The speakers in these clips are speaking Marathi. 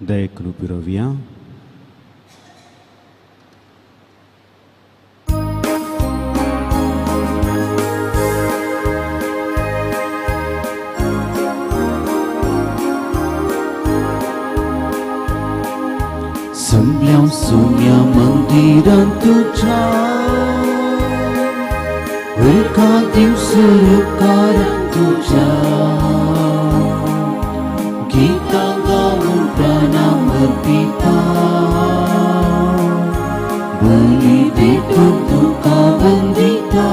Dei Pirovia. Sembilan sunyi mendiran tuja berkatim serukara tuja kita gaul pranam berpita beli untuk kawendita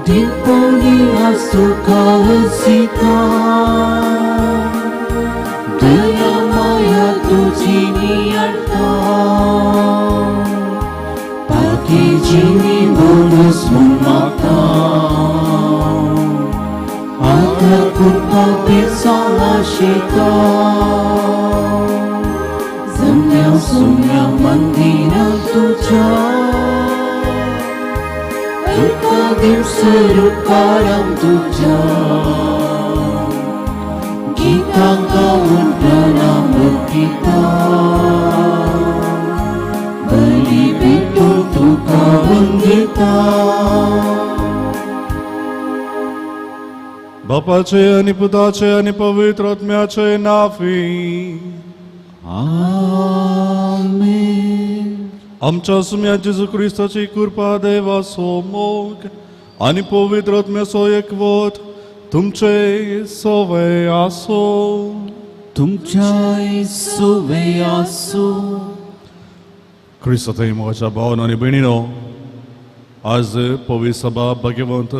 diponi asuka sita Dayamaya tujini arta Paki jini bonus mumata Ada kurpa pisala shita Zamya sumya mandina tuja Ekadim serukaram tuja Kita gaul pranam kita beli untuk kawendita Bapaचे आणि पुताचे आणि पवित्र आत्म्याचे नावी आमेन. आमच्या सुम्या जेजू ख्रिस्ताची कृपा देवा सोमोग आणि पवित्र आत्म्याचो एकवट तुमचे सोवे आसो. तुमच्या सोवे आसो. ख्रिस्तातही मोगाच्या भावांनो आणि भयणीनो, आज पवित्र सभा भाग्यवंत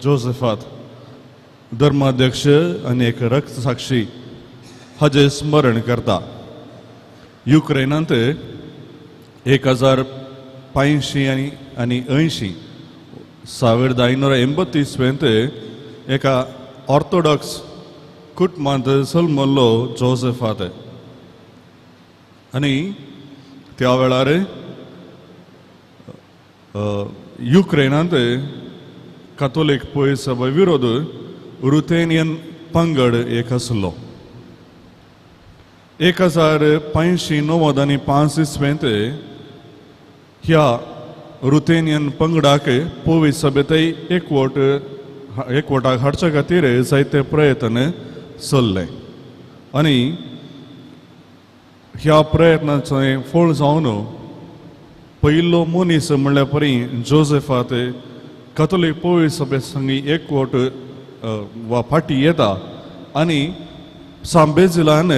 जोसेफात धर्माध्यक्ष आणि एक रक्तसाक्षी हाचे स्मरण करता. युक्रेनांत 1985 आणि 80 1982 एका ऑर्थोडॉक्स कुटुंबांत जल्मल्लो जोसेफात आणि त्या वेळार युक्रेनांत कातोलीक पयस सभा विरोध रुथेनियन पंगड एक आसलो. 1985 आणि 85 ह्या रुथेनियन पंगडाक पवित्र सभेतय एकवटाक हाडच्या खातीर जायते प्रयत्न चल्ले आणि ह्या प्रयत्नाचे फळ जावन पयलो मनीस म्हणल्या परी जोसेफात कातोलीक पवित्र सभे संगी एकवट वा फाटी येता आणि सांबेजिलान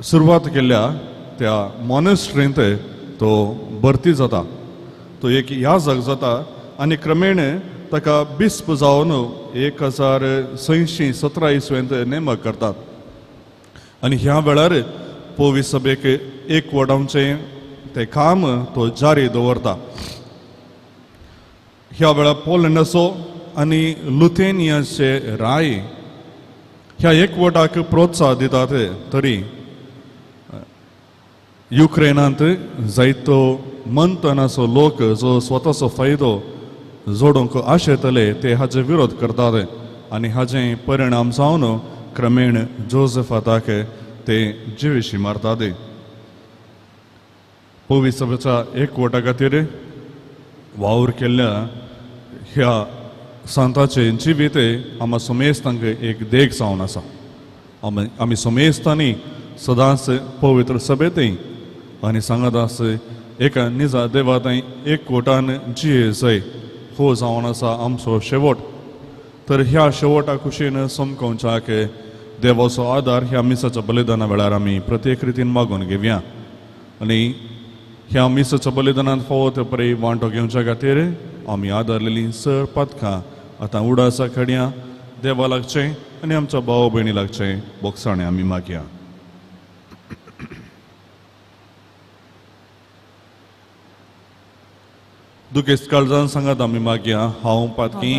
सुरवात केल्ल्या त्या मॉनेस्ट्रींत तो भरती जाता. तो एक याजक जाता आणि क्रमेण ताका बिस्प जावन 1917 इसवेंत नेमक करतात आणि ह्या वेळार पवित्र सभेक एकवटांचे ते काम तो जारी दवरता. ह्या वेळार पोलंडाचो आणि लुथेनियाचे राय ह्या एकवटाक प्रोत्साह दितात. तरी युक्रेनांत जायतो मंथनाचो लोक जो स्वताचो फायदो जोडूंक आशेतले ते हाचे विरोध करतात आणि हाचे परिणाम जावन क्रमेण जोसेफाताक ते जिवेशी मारतात. पवित्र सभेच्या एकवटा खातीर वावर केल्ल्या ह्या संतांचे जिवीत आम्हा सोमेस्तांक एक देख जावन आसा. आमी सोमेस्तांनी सदांच पवित्र सभेतय आनी सांगात एका निजा देवाताय एकवटान जिये जाय हो जावन आसा आमचो शेवट. तर ह्या शेवटा कुशीन समकोवच्याक देवाचो आदार ह्या मिसाच्या बलिदाना वेळार आमी प्रत्येक रितीन मागून घेवया आनी ह्या मिसाच्या बलिदानांत फावो ते परी वांटो घेवच्या खातीर आमी आदारलेलीं सर पथकां आतां उडासा खडया देवा लागचें आनी आमच्या भाव भयणी लागचें बोगसाणें आमी मागया. दुखेस्त काळजान सांगात आमी मागया. हांव पातकी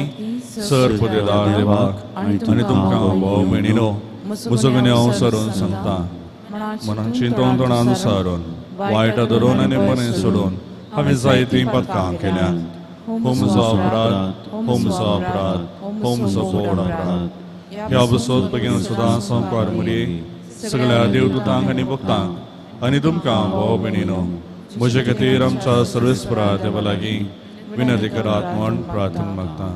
सर पुदेदार देवाक आनी तुमकां भाव भयणीनो म्हजो गुन्यांव सरून सांगता. मनान चिंतून तोंडान सारून वायटा धरून आनी बरें सोडून हांवें जायतीं पथकां केल्यात. हो म्हजो अपराध, हो म्हजो अपराध, हो म्हजो व्हड अपराध. ह्या बसोत बेगीन सुद्दां संपार मुरी सगळ्या देवदूतांक आनी भक्तांक आनी तुमकां भाव भयणीनो म्हजे खातीर आमच्या सर्वेस्परा देवा लागीं विनंती करात म्हण प्रार्थना मागता.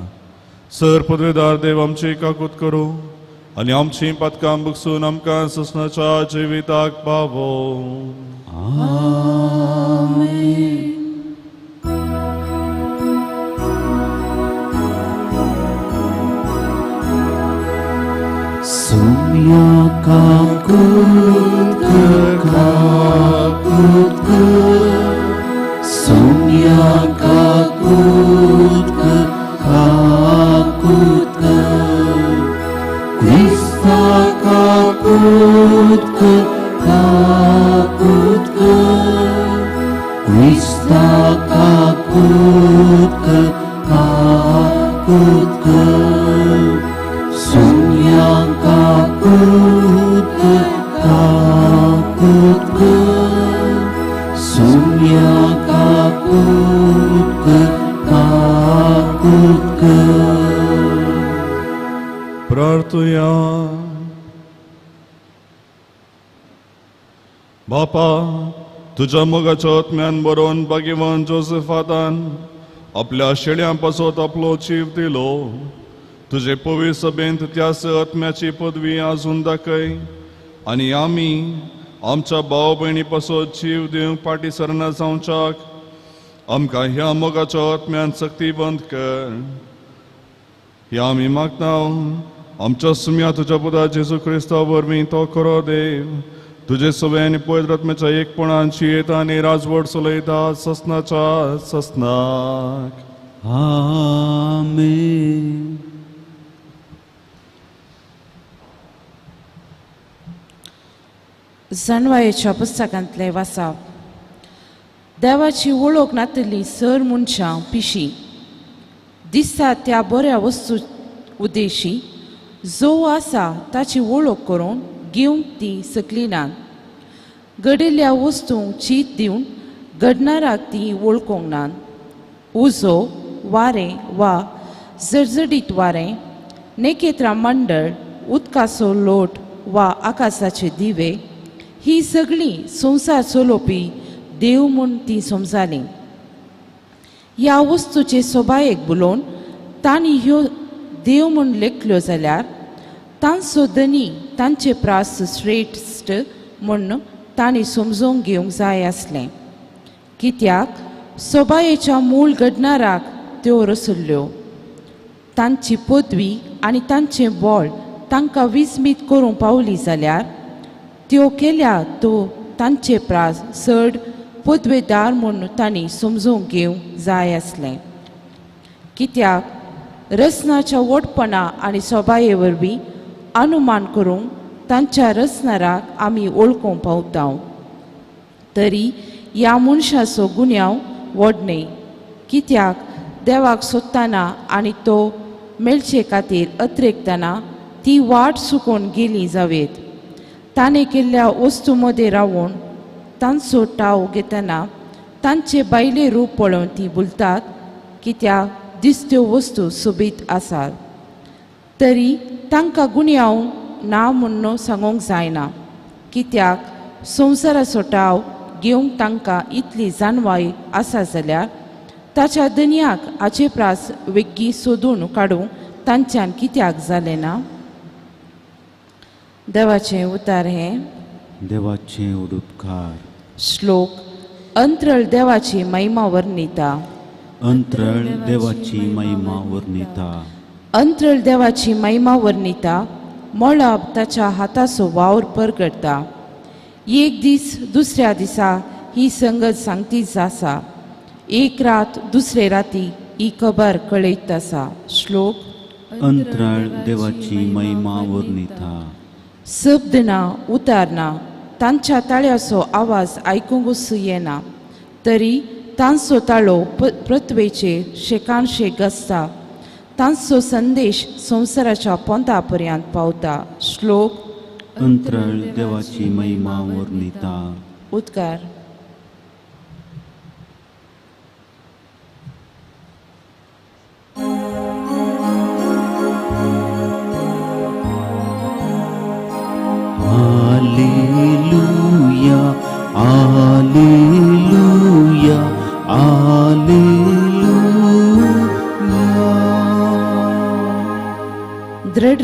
सर पदवेदार देव आमची काकूत करूं आनी आमची पातकां बगसून आमकां ससनाच्या जिविताक पावो. Sumya kakut ke Sumya kakut ke Krista kakut ke Krista kakut ke Sumyang kakut ke Sumyang kakut ke प्रार्थया. बापा तुझ्या मोगाच्या आत्म्यान बरोवन भाग्यवान जोसेफातान आपल्या शेळ्यां पासत आपलो जीव दिलो. तुझे पवित्र सभेंत त्या आत्म्याची पदवी आजून दाखय आनी आमी आमच्या भाव भयणी पासत जीव दिवंक पाटी सरना जावच्याक आमकां ह्या मोगाच्या आत्म्यान सक्तीबंद कर. ह्या आमी मागता आमच्या सुम्या तुझ्या पुता जेजू क्रिस्ता वरवीं तो खरो देव तुझे सवे आनी पवित्र आत्म्याच्या एकपणान येता आनी राजवट चलयता ससनाच्या ससनाक. Amen. जाणवायेच्या पुस्तकांतले वाचप. देवाची वळख नातली सर मनशां पिशी दिसता त्या बऱ्या वस्तू उद्देशी जो आसा ताची वळख करून घेवंक ती सकली नात. घडिल्ल्या वस्तूंक चीत दिवन घडणाराक ती वळखोंक नात. उजो वारें वा जडजडीत वारें नेकेत्रां मंडळ उदकाचो लोट वा आकाशाचे दिवे ही सगळीं संवसार चलोवपी देव म्हूण ती समजाली. ह्या वस्तूचे सोबायेक बुलोवन तांणी ह्यो देव म्हूण लेखल्यो जाल्यार तांचो धनी तांचे प्रास श्रेश्ठ म्हूण तांणी समजूंक घेवंक जाय आसलें. कित्याक सोबायेच्या मूळ घडणाराक त्यो रचल्ल्यो. तांची पदवी आनी तांचें बळ तांकां विस्मीत करूंक पावली जाल्यार त्यो केल्या तो तांचे प्रास चड पदवेदार म्हूण तांणी समजूंक घेवंक जाय आसलें. कित्याक रचनाच्या वटपणा आनी सोबाये वरवीं अनुमान करूंक तांच्या रचनाराक आमी वळखूंक पावता. तरी ह्या मनशाचो गुन्यांव व्हड न्हय. कित्याक देवाक सोदतना आनी तो मेळचे खातीर अत्रेकतना ती वाट चुकोवन गेली जावेत. ताणें केल्ल्या वस्तू मदें रावून तांचो टाव घेतना तांचे बायले रूप पळोवन ती बुलतात. कित्याक दिसत्यो वस्तू सोबीत आसात. तरी तांकां गुन्यांव ना म्हूण सांगूंक जायना. कित्याक संवसाराचो टाव घेवंक तांकां इतली जाणवाय आसा जाल्यार ताच्या धन्याक हाचे प्रास वेग्गी सोदून काडूंक तांच्यान कित्याक जालें ना. देवाचें उतार हें. देवाचें उदुपकार. श्लोक. अंतरळ देवाची महिमा वर्णिता. अंतरळ देवाची महिमा वर्णिता. अंतरळ देवाची महिमा वर्णिता. मळब ताच्या हाताचो वावर परगडटा. एक दीस दुसऱ्या दिसा ही संगत सांगतीच आसा. एक रात दुसरे राती ही खबर कळयत आसा. श्लोक. अंतराळ देवाची महिमा वर्णिता. शब्द ना उतार ना तांच्या ताळ्याचो आवाज आयकूंकूच येना. तरी तांचो ताळो पृथ्वेचेर शेकानशेक घसता. तांचो संदेश संवसाराच्या पोंता पर्यंत पावता. श्लोक. अंतराळ देवाची महिमा वर्णिता. उद्गार.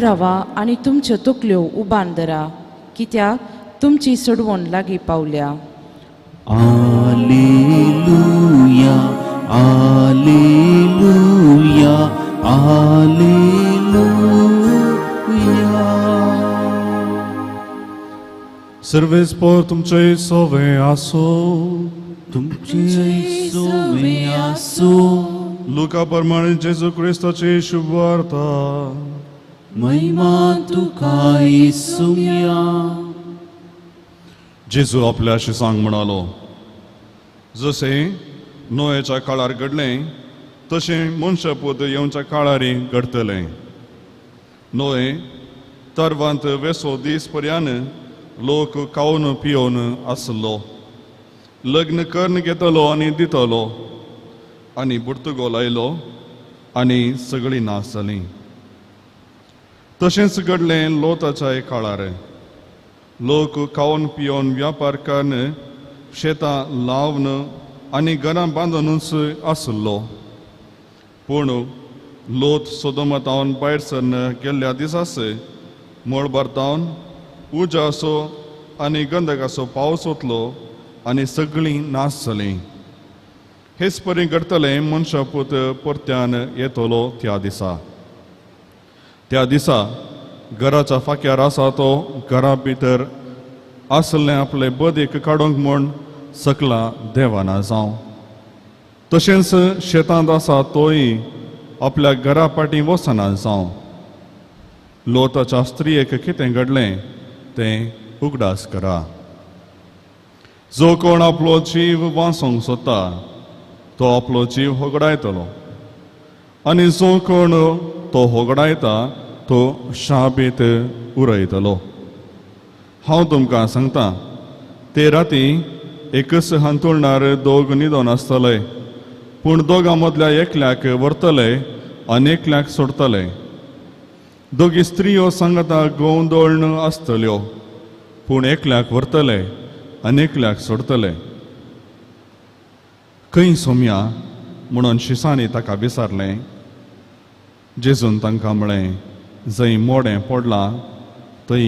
रावा आनी तुमच्यो तकल्यो उबान धरा, कित्याक तुमची सोडवण लागीं पावल्या. Alleluia, Alleluia, Alleluia. Servespor तुमचे सोवे आसो. तुमचे सोवे आसो. लुका प्रमाणे जेजू क्रिस्ताची शुभ वार्ता. महिमा तुका येसुया. जेजू आपल्या शिसांक म्हणालो, जसे नोएच्या काळार घडलें तशें मनशापूत येवच्या काळारी घडतलें. नोए तरवांत वेसो दीस पर्यान लोक खावन पियोन आसलो, लग्न करून घेतलो आनी दितलो, आनी बुडतुगो लायलो आनी सगळीं नास जालीं. तशेंच घडलें लोताच्या काळार. लोक खावन पियोन व्यापार करून शेतां लावन आनी घरां बांदूनच आसलो. पूण लोत सोदोमातावन भायर सरन गेल्ल्या दिसास मळबारतावन उजासो आनी गंधकाचो पावस वतलो आनी सगळीं नास जालीं. हेच परी घडतलें मनशापूत परत्यान येतलो त्या दिसा. त्या दिसा घराच्या फाक्यार आसा तो घरा भितर आसलें आपले बदीक काडूंक म्हूण सकला देवाना जावं. तशेंच शेतांत आसा तोय आपल्या घरा पाटी वसना जावं. लोताच्या स्त्रियेक कितें घडलें तें उगडास करा. जो कोण आपलो जीव वाचोवंक सोदता तो आपलो जीव होगडायतलो, आनी जो कोण तो होगडायता तो शाबीत उरयतलो. हांव तुमकां सांगता, ते राती एकच हांतुरणार दोग न्हिदोन आसतले, पूण दोगां मदल्या एकल्याक व्हरतले आनी एकल्याक सोडतले. दोगी स्त्रियो सांगता गोंदोळन आसतल्यो, पूण एकल्याक व्हरतले आनी एकल्याक सोडतले. खंय सोम्या म्हणून शिसांनी ताका विचारलें. जेजून तांकां म्हळें, जंय मोडें पडलां थंय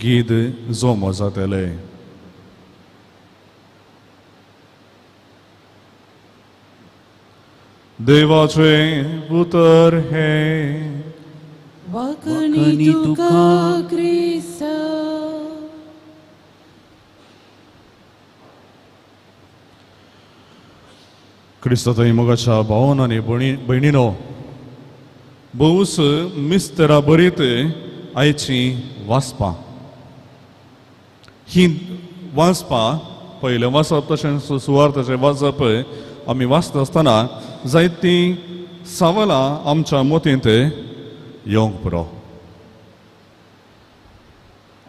गीद जोमो जातले. देवाचें उतर हे. वखणी तुका क्रिस्त. क्रिस्त थंय मोगाच्या भावन आनी भयणीनो, भोवूस मिस्तेरां बरीत आयचीं वाचपां. ही वाचपां पयलें वाचप तशेंच सुवार्थाचें वाचप आमी वाचता आसतना जायतीं सावलां आमच्या मतींत येवंक पुरो.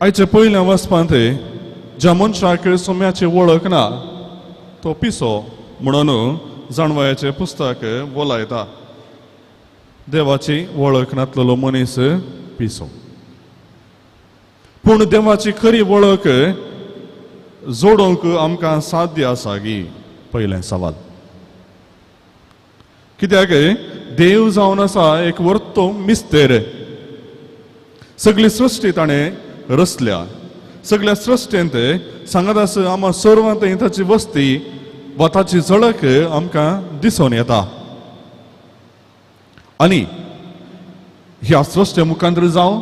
आयच्या पयल्या वाचपांत ज्या मनशाक सोम्याची वळख ना तो पिसो म्हणून जाणवयाचें पुस्तक बोलायता. देवाची वळख नासलेलो मनीस पिसो. पूण देवाची खरी वळख जोडोवंक आमकां साध्य आसा गी पयलें सवाल. कित्याक देव जावन आसा एक वर्तो मिस्तेर. सगळी सृश्टी ताणें रचल्या. सगळ्या सृश्टेंत सांगत आसा आम्हा सर्वांत ताची वस्ती वा ताची झळक आमकां दिसून येता. आनी ह्या सृश्टे मुखांतर जावं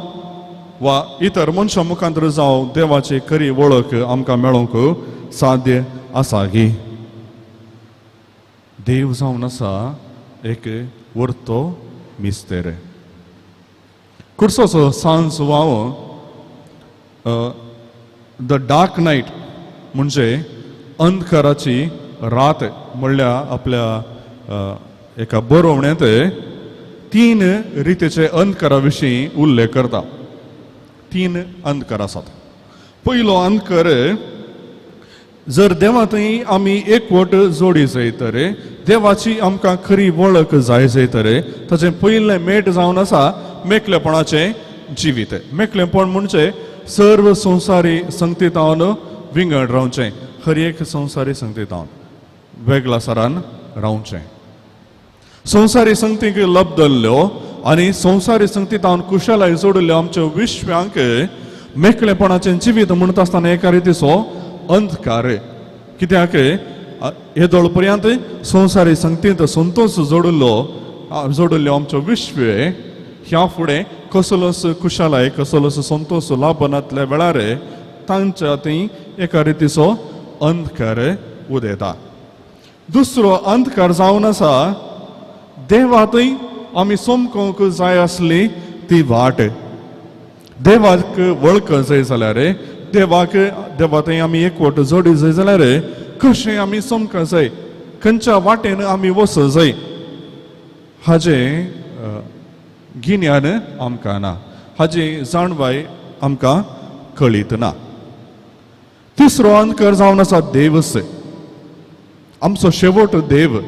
वा इतर मनशां मुखांतर जावं देवाची खरी वळख आमकां मेळोवंक साध्य आसा गी. देव जावन आसा एक वर्तो मिस्तेर. कुर्सोचो सांज वाव द डार्क नायट म्हणजे अंधकाराची रात म्हणल्या आपल्या एका बरोवण्यात 3 रितीचे अंधकारा विशीं उल्लेख करता. 3 अंधकार आसात. पयलो अंधकार, जर देवा थंय आमी एकवट जोडी जायतर, देवाची आमकां खरी वळख जाय जायतर ताचें पयलें मेट जावन आसा मेकलेपणाचें जिवीत. मेकलेपण म्हणजे सर्व संवसारी संगतीतावन विंगड रावचें. हर एक संवसारी संगतीतावन वेगळा सरान रावचें. संवसारी संगतीक लब्धल्ल्यो आनी संवसारी संगतींत कुशलाय जोडिल्ल्या आमच्या विश्वांक मेकळेपणाचें जिवीत म्हणटा आसतना एका रितीचो अंधकार. कित्याक हे दोळ पर्यंत संवसारी संगतींत संतोष जोडिल्लो आमचो विश्व ह्या फुडें कसलोच कुशलाय कसलोच संतोष लाभनातल्या वेळार तांच्या थंय एका रितीचो अंधकार उदेता. दुसरो अंधकार जावन आसा देवातय आमी सोमकोंक जाय आसली ती वाट. देवाक वळख जाय जाल्यार देवा थंय आमी एकवट जोडी जाय जाल्यार कशें आमी सोमकां जाय, खंयच्या वाटेन आमी वच जाय हाजे गिन्यान आमकां ना, हाजी जाणवाय आमकां कळीत ना. तिसरो अंधकार जावन आसा देवस. आमचो शेवट देव,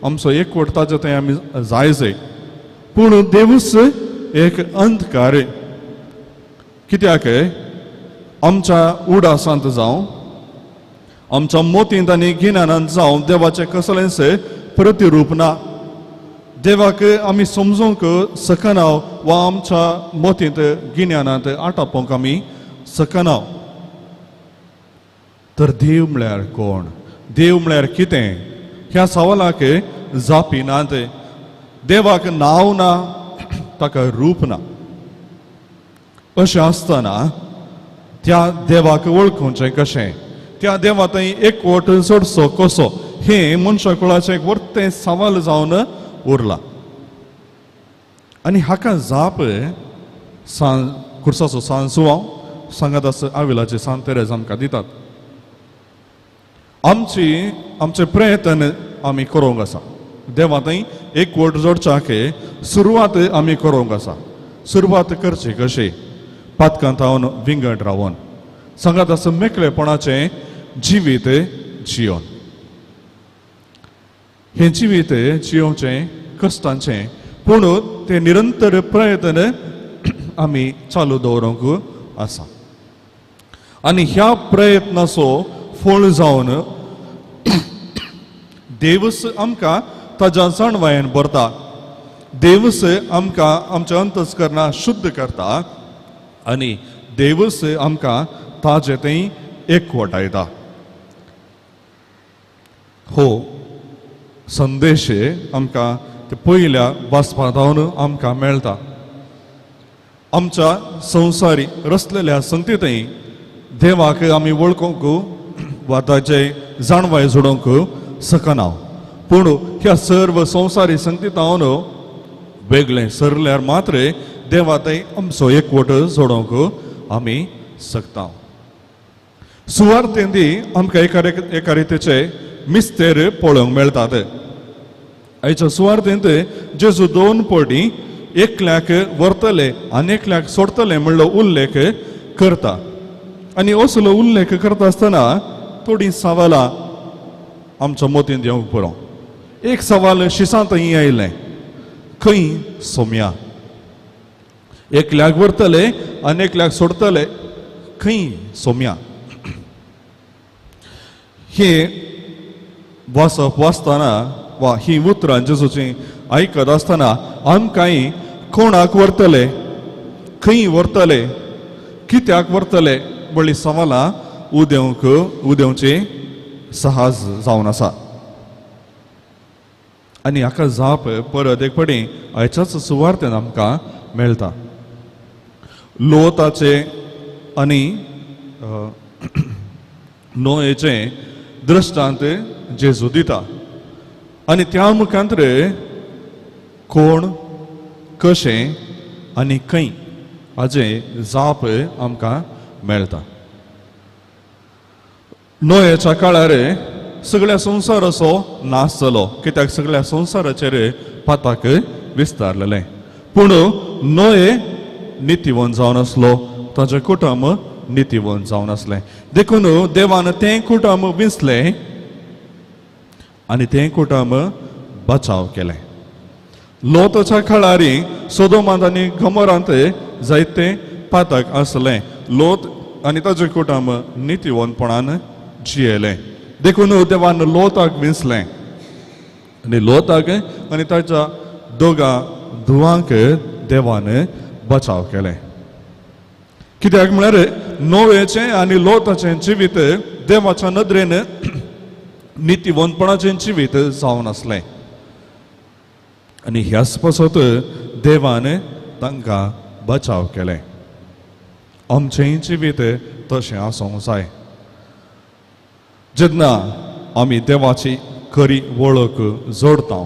आमचो एकवट ताजे थंय आमी जाय. पूण देवूच एक अंधकार. कित्याक आमच्या उडासांत जावं आमच्या मोतींत आनी गिन्यानांत जावं देवाचें कसलेंच प्रतिरूप ना. देवाक आमी समजूंक शकना वा आमच्या मोतींत गिन्यानांत आटापोवंक आमी शकना. तर देव म्हळ्यार कोण, देव म्हळ्यार कितें ह्या सवालाक जापी नात. देवाक नांव ना, ताका रूप ना. अशें आसतना त्या देवाक वळखुचें कशें, त्या देवा थंय एकवट जोडचो कसो, हें मनशा कुळाचें एक व्हडलें सवाल जावन उरलां. आनी हाका जाप खुर्साचो सांजूवांव सांगात आविलाचे सांत तेरेज आमकां दितात. आमचे प्रयत्न आमी करूंक आसा. देवा थंय एकवट जोडच्याक सुरवात आमी करूंक आसा. सुरवात करची कशी, पातकांत रावन विंगड रावन सांगात मेकळेपणाचें जिवीत जियोन. हें जिवीत जियोवचें कश्टांचें, पूण तें निरंतर प्रयत्न आमी चालू दवरूंक आसा. आनी ह्या प्रयत्नाचो फळ जावन देवस आमकां ताज्या जाणवायेन भरता. देवस आमकां आमच्या अंतस्करणां शुद्ध करता आनी देवस आमकां ताजे थंय एकवटायता. हो संदेश आमकां ते पयल्या वाचपांतावन आमकां मेळटा. आमच्या संवसारी रचलेल्या संगतींतय देवाक आमी वळखूंक वा ताचे जाणवाय जोडूंक शकना. पूण ह्या सर्व संवसारी संगतींतावन वेगळें सरल्यार मात्र देवा थंय आमचो एकवट जोडूंक आमी शकता. सुवार्थेंदी आमकां एका रितीचे मिस्तेर पळोवंक मेळटात. आयच्या सुवार्थेंत जेजू 2 फावटी एकल्याक व्हरतले आनी एकल्याक सोडटले म्हणलो उल्लेख करता. आनी असलो उल्लेख करता आसतना थोडीं सवालां आमच्या मोतींत येवंक पुरो. एक सवाल शिसांत आयलें, खंय सोम्या. एकल्याक व्हरतले आनी एकल्याक सोडटले, खंय सोम्या. हे वाचतना वा ही उतरां जेजूची आयकत आसतना आमकांय कोणाक व्हरतले, खंय व्हरतले, कित्याक व्हरतले म्हणली सवालां उदेवची साहस जावन आसा. आनी हाका जाप परत एक फावटी आयच्याच सुवार्थेन आमकां मेळटा. लोताचे आनी नोएचे दृश्टांत जेजू दिता आनी त्या मुखांतर कोण, कशें आनी खंय हाजे जाप आमकां मेळटा. नोएच्या काळार सगळ्या संवसाराचो नाश जालो, कित्याक सगळ्या संवसाराचेर पाताक विस्तारलेलें. पूण नोए नितीवंत जावन आसलो, ताचें कुटुंब नितीवंत जावन आसलें. देखून देवान तें कुटुंब विंचलें आनी तें कुटुंब बचाव केलें. लोताच्या काळार सोदोमांत आनी गमोरांत जायते पातक आसलें. लोत आनी ताचें कुटुंब नितीवंतपणान जियेलें. देखून देवान लोताक विंचलें आनी लोताक आनी ताच्या दोगा धुवांक देवान बचाव केलें. कित्याक म्हळ्यार नोवेचें आनी लोताचें जिवीत देवाच्या नदरेन नितीवंतपणाचें जिवीत जावन आसलें. आनी ह्याच पासत देवान तांकां बचाव केलें. आमचेंय जिवीत तशें आसूंक जाय. जेन्ना आमी देवाची खरी वळख जोडटा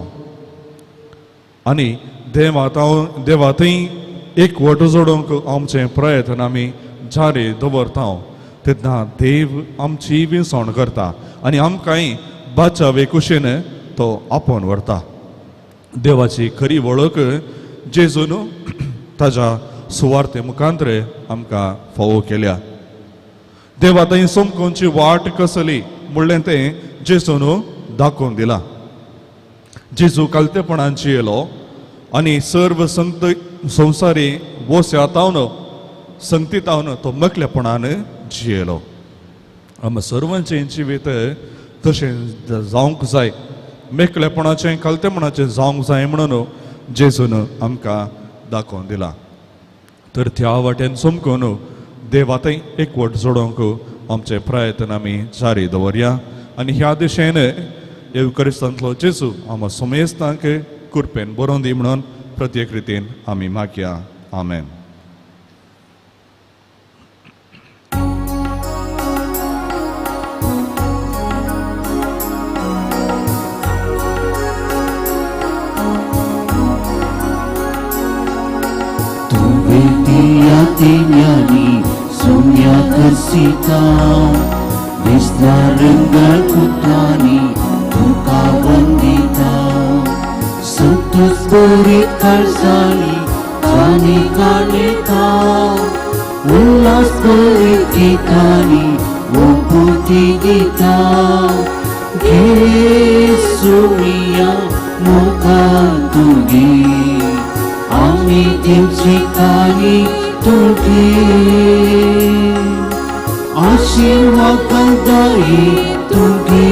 आनी देवातय एकवट जोडूंक आमचे प्रयत्न आमी जारी दवरता तेन्ना देव आमची विसवण करता आनी आमकांय बाचावे कुशीन तो आपोवन व्हरता. देवाची खरी वळख जेजून ताच्या सुवार्ते मुखांतर आमकां फोव केल्या. देवातय सोमकोवची वाट कसली म्हणलें तें जेजून दाखोवन दिला. जेजू कालतेपणान जियेलो आनी सर्व संवसारी वोस्यातावन संगतीतावन तो मेकळेपणान जियेलो. आमी सर्वांचें जिवीत तशें जावंक जाय, मेकळेपणाचें कालतेपणाचें जावंक जाय म्हणून जेजून आमकां दाखोवन दिला. तर त्या वाटेन सोमकोन देवातय एकवट जोडोंक आमचे प्रयत्न आमी जारी दवरया आनी ह्या दिशेन येवकरिस्तांतलो जेजू आमकां सुमेस्तांक कृपेन बरोवन दी म्हणून प्रत्येक रितीन आमी मागया. आमेन. Tinyani sumya kasita Visnarangal kutani Duka bandita Santus burit karzani Jani kaneta Ullas burit gitani Uputi gita Gesumiya mukantugi Ami timchikani तुझे आशीर्वाद तुझे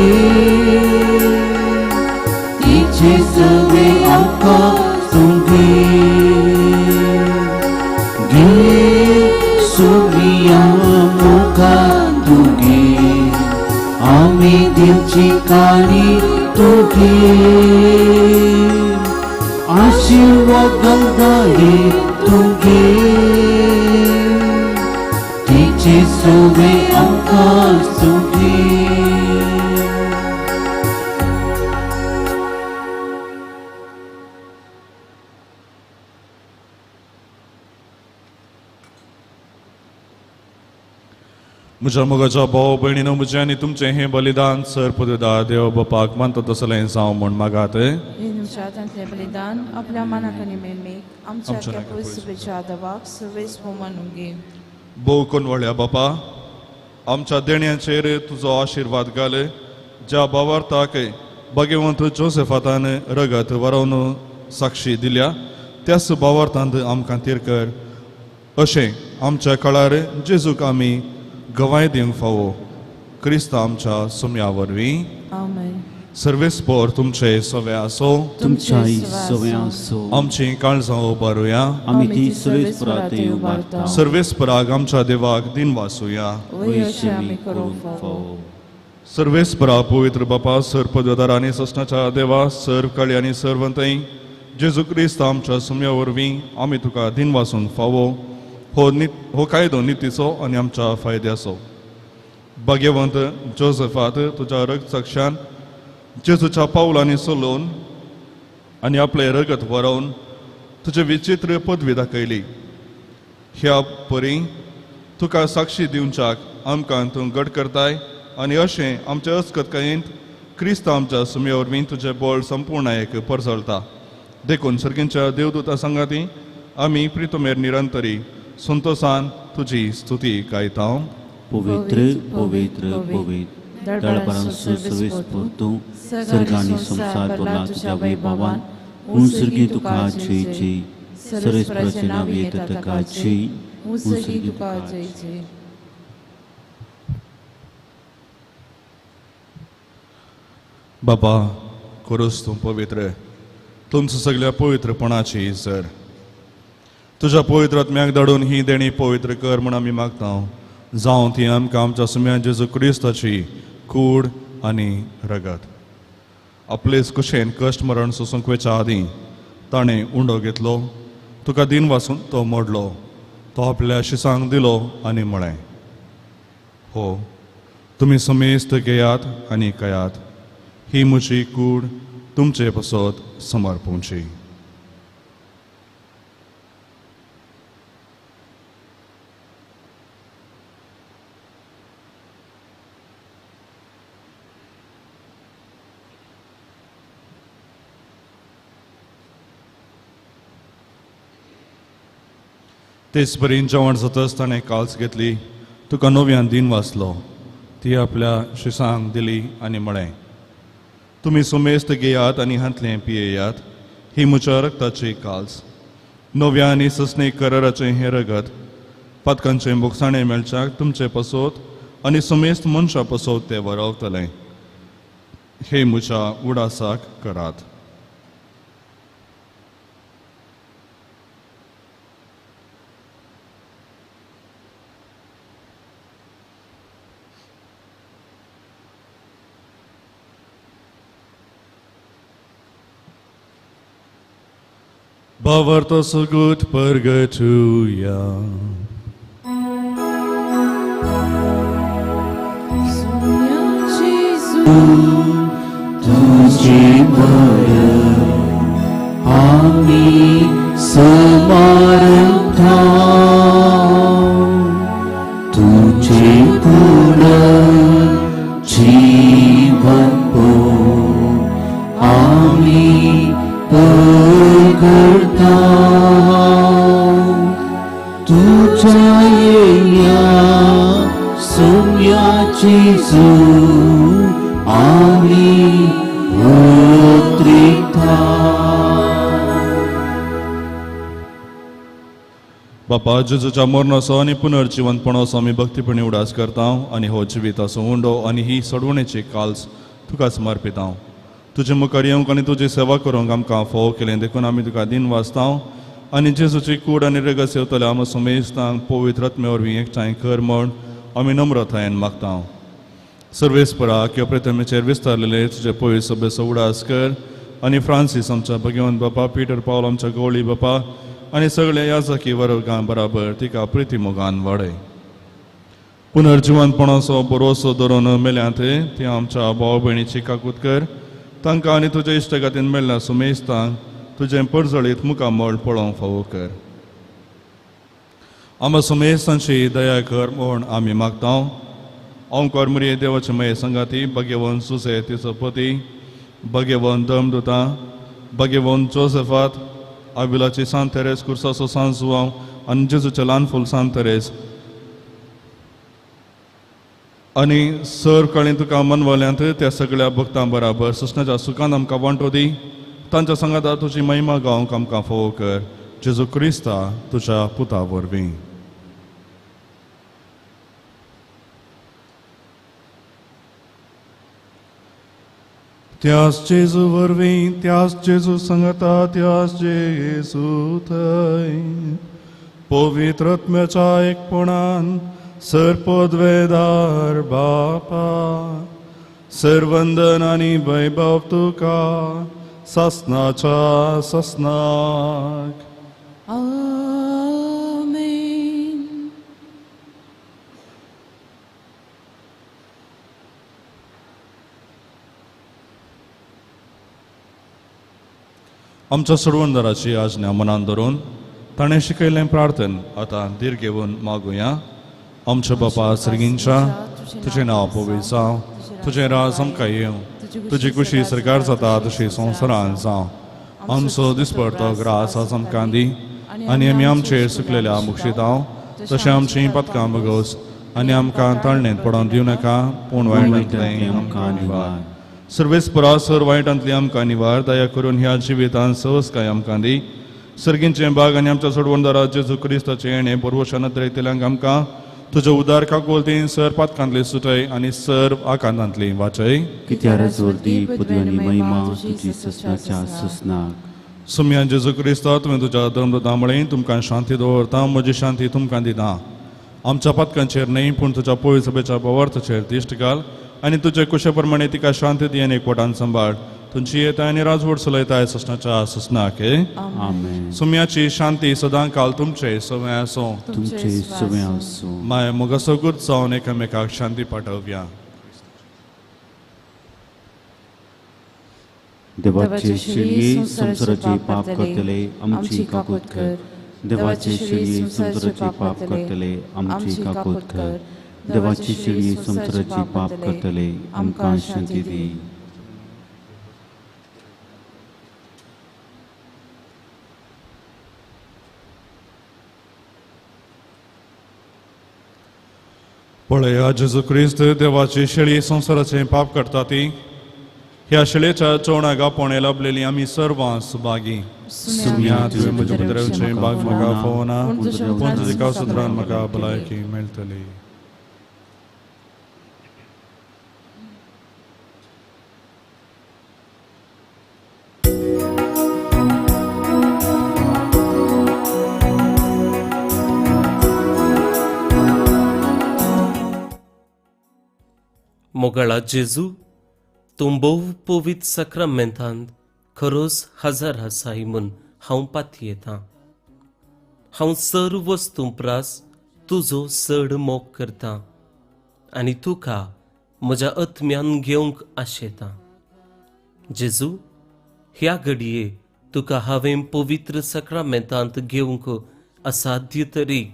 तिचे सवे आका तुझे गे सुमिया मुका तुझे आम्ही दिलची कानी तुझे आशीर्वाद तुझे तिचे सोवे आकाश तुझे म्हज्या मोगाच्या भाव भयणीनो म्हजें आनी तुमचें हें बलिदान सर्पदा देव बापाक मानता तसलें जावं म्हण मागात. निमिषांतलें बलिदान आपल्या मनाक आनी मेळमेक आमच्या पयसुबेच्या आदवाक सर्वेस मानून घे. भोव कोण व्हडल्या बापा, आमच्या देण्यांचेर तुजो आशिर्वाद घाल. ज्या भावार्थाक भगवंत जोसेफातान रगत व्हरोवन साक्षी दिल्या त्याच भावार्थांत आमकां तीर कर. अशें आमच्या काळार जेजूक आमी गवाय दिवंक फावो. क्रिस्त आमच्या सुम्या वरवीं आमेन. सर्वेस्पोर तुमचे सवे आसो. तुमच्याही सवे आसो. आमची काळजां उबारुया. आमी ती सर्वेस्परात उबारता. सर्वेस्पराक आमच्या देवाक दिन वासुया. वैश्यमी करून फावो. सर्वेस्परा पवित्र बापा, सर्पद्वार आनी सस्नाच्या देवा, सर्व काळी आनी सर्वंतय जेजू क्रिस्त आमच्या सुम्या वरवीं आमी तुका दिन वासून फावो. हो कायदो नितीचो आनी आमच्या फायद्याचो. भाग्यवंत जोसेफात तुज्या रगत साक्षान जेजूच्या पावलांनी चलोवन आनी आपले रगत व्हरोवन तुजे विचित्र पदवी दाखयली. ह्या परी तुका साक्षी दिवच्याक आमकां तूं घट करताय आनी अशें आमच्या अस्कतकायेंत क्रिस्त आमच्या सुम्या वरवीं तुजें बळ संपूर्णायेक परजळटा. देखून सर्गींच्या देवदूता संगाती आमी प्रितमेर निरंतरी संतोषान तुजी स्तुती गायता. पवित्र पवित्र पवित्र दळपरांसो सर्वेस्पोर तूं सर्गांनी संसार भरला तुज्या वैभवान. उंसर्गी तुका जय जय. सर्वेस्पराचें नांव येता ताका जय. उंसर्गी तुका जय जय. बापा, खरोच तूं पवित्र. तुमच्या सगळ्या पवित्रपणाची सर तुझ्या पवित्र आत्म्याक धाडून ही देणी पवित्र कर म्हण आमी मागता जावं ती आमकां आमच्या सुम्या जेजू क्रिस्ताची कूड आनी रगत आपलेच कुशेन कश्ट मरण सोसूंक वेच्या आदीं ताणें उंडो घेतलो तुका दिन वाचून तो मोडलो तो आपल्या शिसांक दिलो आनी म्हळें हो तुमी समेस्त घेयात आनी कयात ही म्हजी कूड तुमचे पसत समर्पूंची तेच परीन जेवण जातच ताणें काल्स घेतली तुका नव्यान दिन वाचलो ती आपल्या शिसांक दिली आनी म्हळें तुमी सुमेस्त घेयात आनी हातलें पियेयात ही म्हज्या रक्ताची काल्स नव्या आनी ससणे कराराचें हें रगत पातकांचें बुकसाणें मेळच्याक तुमचे पसोत आनी सुमेस्त मनशां पसोत तें वरवतलें हे म्हज्या उडासाक करात Bavarto sugut purgatuia. तुझे बळ आम्ही समारंभा तुझे पूर्ण जीवन पो आम्ही करता तुझ्या येया सोम्याची जो आम्ही उतरिता बापा जेजूच्या मरणाचो आनी पुनर्जीवनपणाचो आमी भक्तीपणी उडास करता आनी हो जिविताचो उंडो आनी ही सोडवणेची काल्स तुका समर्पिता तुजे मुखार येवंक आनी तुजी सेवा करूंक आमकां फोव केलें देखून आमी तुका दिन वाचता आनी जेजूची कूड आनी रगत सेवतले आमी सुमेस्तांक पवित्र आत्मे वरवीं एकठांय कर म्हण आमी नम्रतायेन मागता सर्वेस्परा किंवा प्रथमेचेर विस्तारलेले तुजे पवित्र सभेचो उडास कर आनी फ्रांसीस आमच्या भगवंत बापा पिटर पावल आमच्या गवळी बापा आनी सगळे याजकी वर्गां बराबर तिका प्रिती मोगान वाडय पुनर्जीवनपणाचो भरोसो धरून मेल्यांत ती आमच्या भाव भयणीची काकूत कर तांकां आनी तुज्या इश्टगातीन मेळ्ळ्या सुमेस्तांक तुजें परजळीत मुखामळ पळोवंक फावो कर आमच्या सुमेस्तांची दया कर म्हूण आमी मागता ओंकार मरिये देवाचे मये संगाती भगवंत सुसे तिचो पती भगवंत दमदुता भगवंत जोसेफात आबिलाची सांत तेरेस कुर्साचो सांत जुवांव आनी जेजूचे ल्हान फूल सांत तेरेस आनी सर कळ्ळें तुका मनवल्यांत त्या सगळ्या भक्तां बराबर सुस्नाच्या सुखान आमकां वांटो दी तांच्या सांगाता तुजी महिमा गावंक आमकां फोव कर जेजू क्रिस्ता तुज्या पुता वरवीं त्याच जेजू वरवीं त्याच जेजू सांगाता त्याच जेजू थंय पवित्र आत्म्याच्या एकपणान सर्पोद्वेदार बापा सर्वंदन आनी वैभव तुका ससनाच्या ससनाक आमेन. आमच्या सोडवणदाराची आज्ञा मनान धरून ताणें शिकयलें प्रार्थन आतां धीर घेवन मागुया आमच्या बापा सर्गींच्या तुजें नांव पवित्र जावं तुजें राज आमकां येवं तुजी खुशी सरकार जाता तशी संवसारांत जावं आमचो दिसपडतो ग्रास आज आमकां दी आनी आमी आमचेर सुकलेल्या मुक्षितांव तशें आमचीं पथकां बगोस आनी आमकां ताळणेंत पडोवन दिवं नाका पूण वायटांतलें आमकां निवार सर्वेस्परा सर वायटांतली आमकां निवार दया करून ह्या जिवितांत सहजकाय आमकां दी सर्गींचें बाग आनी आमच्या सोडवणदारा जेजू क्रिस्ताचें येणें बरोवशान रयतल्यांक आमकां तुजे उदार काकोलतीन सर पातकांतली सुटय आनी सर आकांतांतली वाचय कित्यार जोरदी पदवी आनी महिमा तुजी ससनाच्या ससनाक सुम्या जेजू क्रिस्ता तुवें तुज्या धर्मदामळे तुमकां शांती दवरता म्हजी शांती तुमकां दिता आमच्या पथकांचेर न्ही पूण तुज्या पवित्र सभेच्या बवार्थाचेर दिश्ट घाल आनी तुजे कुशे प्रमाणे तिका शांती दी आनी एकवटान सांबाळ तुमची येताय आनी राजवट चलयताय ससनाच्या ससनाके आमेन. सुम्याची शांती सदां काल तुमचे सवय आसूं तुमचे सवय आसूं. माय मोगाचो गुड जावन एकामेकाक शांती पाठवया. देवाचे शिळये संसाराचे पाप करतले आमची काकोत कर. देवाचे शिळये संसाराचे पाप करतले आमची काकोत कर. देवाचे शिळये संसाराचे पाप करतले आमकां शांती दी. पळया जेजू क्रिस्त देवाची शेळी संसाराचे पाप करता ती ह्या शेळयेच्या चोवणागा पोणे लाभलेली आमी सर्वां सुभागी. सुम्या तुवें म्हज्या कुत्र्याचे बाग म्हाका फोवना पूण तुज्या सुत्रान म्हाका भलायकी मेळटली. मोगाळा जेजू तूं भोव पवित्र सक्रामेंतांत खरोच हजर आसाय म्हूण हांव पातयेतां. हांव सर्व वस्तू प्रास तुजो चड मोग करतां आनी तुका म्हज्या आत्म्यान घेवंक आशेतां. जेजू ह्या घडये तुका हांवें पवित्र सक्रामेंतांत घेवंक असाध्य तरी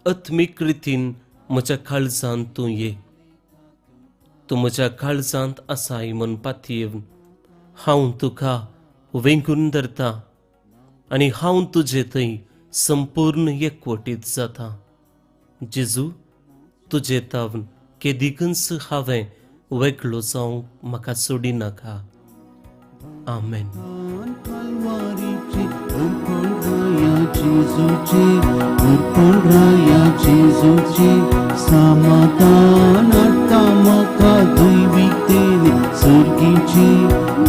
आत्मीक रितीन म्हज्या काळजांत तूं ये. तूं म्हज्या काळजांत आसाय म्हूण पातयेवन हांव तुका वेंगून धरतां आनी हांव तुजे थंय संपूर्ण एकवटीत जाता. जेजू तुजे तावन केदिकच हांवें वेगळो जावंक म्हाका सोडी नाका. आमेन. समाधान म्हाका दैविकतेने सर्गीची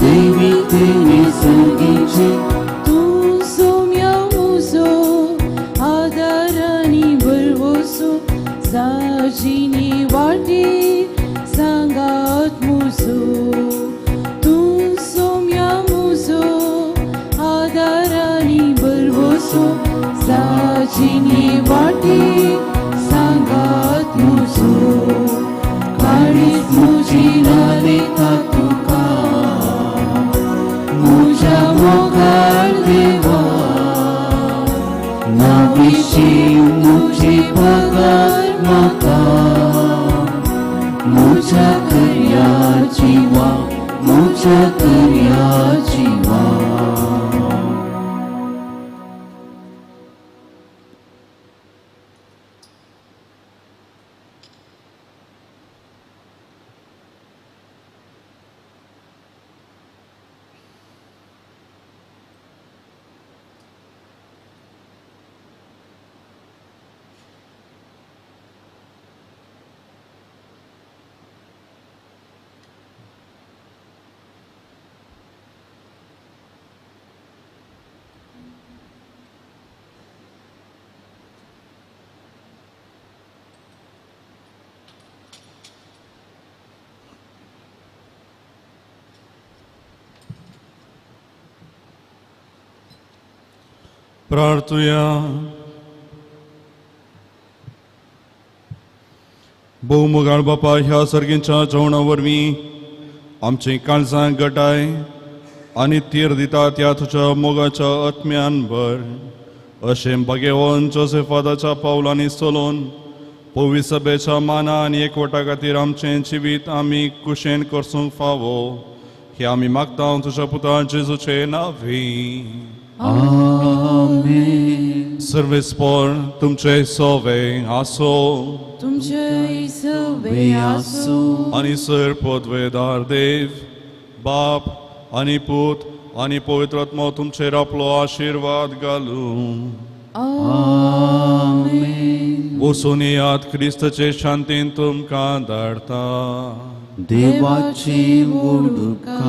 दैविकतेने सर्गीची. तूं सोम्या म्हजो आदार आनी बरवसो जाजीनी वाटेर सांगात म्हजो. तूं सोम्या म्हजो आदार आनी बरवसो जाजीनी वाटेर सांगात म्हजो. काळीज म्हजी रावता तुका म्हज्या मोगाळ देवा. नाविशी म्हजी पगार म्हाका म्हज्या कर्याची वा म्हज्या कर्याची वा. प्रार्थुया. भोवमोगाळ बापा ह्या सर्गींच्या जेवणा वरवीं आमची काळजां घटाय आनी तीर दिता त्या तुज्या मोगाच्या आत्म्यान भर. अशें भगेवन जोसेफादाच्या पावलांनी चलोवन पवित्र सभेच्या माना आनी एकवटा खातीर आमचें जिवीत आमी कुशेन करसूंक फावो हें आमी मागता तुज्या पुता जेजूचे नांवी. आमेन. सर्वेस्पोर तुमचे सोवे आसो तुमचे सवे आसो आनी सर पदवेदार देव बाप आनी पूत आनी पवित्र आत्मा तुमचेर आपलो आशिर्वाद घालूं. आमेन. वचून येयात क्रिस्ताचे शांतीन तुमकां धाडटा. देवाची वडुका.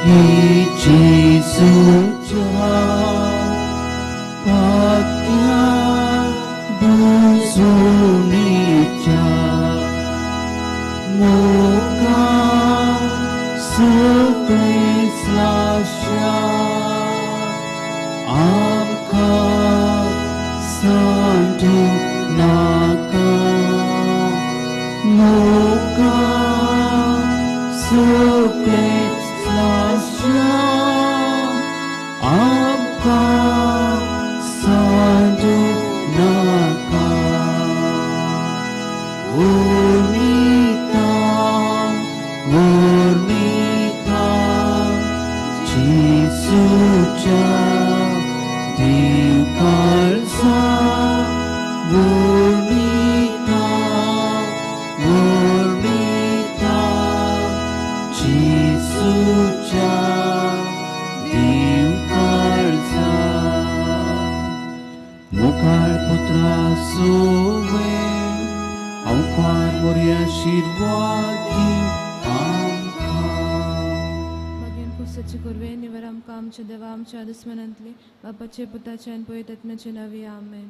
ही जेसूच्या पात्या बुजवणीच्या मोगा सगळेच लाशा आमकां सांडूंक नाका मोगा सगळेच लाशा आमकां सांडूंक नाका वर्णिता जेसूच्या दिवकाळजा वर्णिता जेसूच्या दिवकाळजा मुखार पुत्रा सोवे आमकां बरी आशीर्वाद दिव आमकां मागीर पुस्तकाची कुरवे निवर आमकां आमच्या देवा आमच्या दुस्मनांतली बापाचे पुताचे आनी पवित्र आत्म्याचे नांवे आमेन.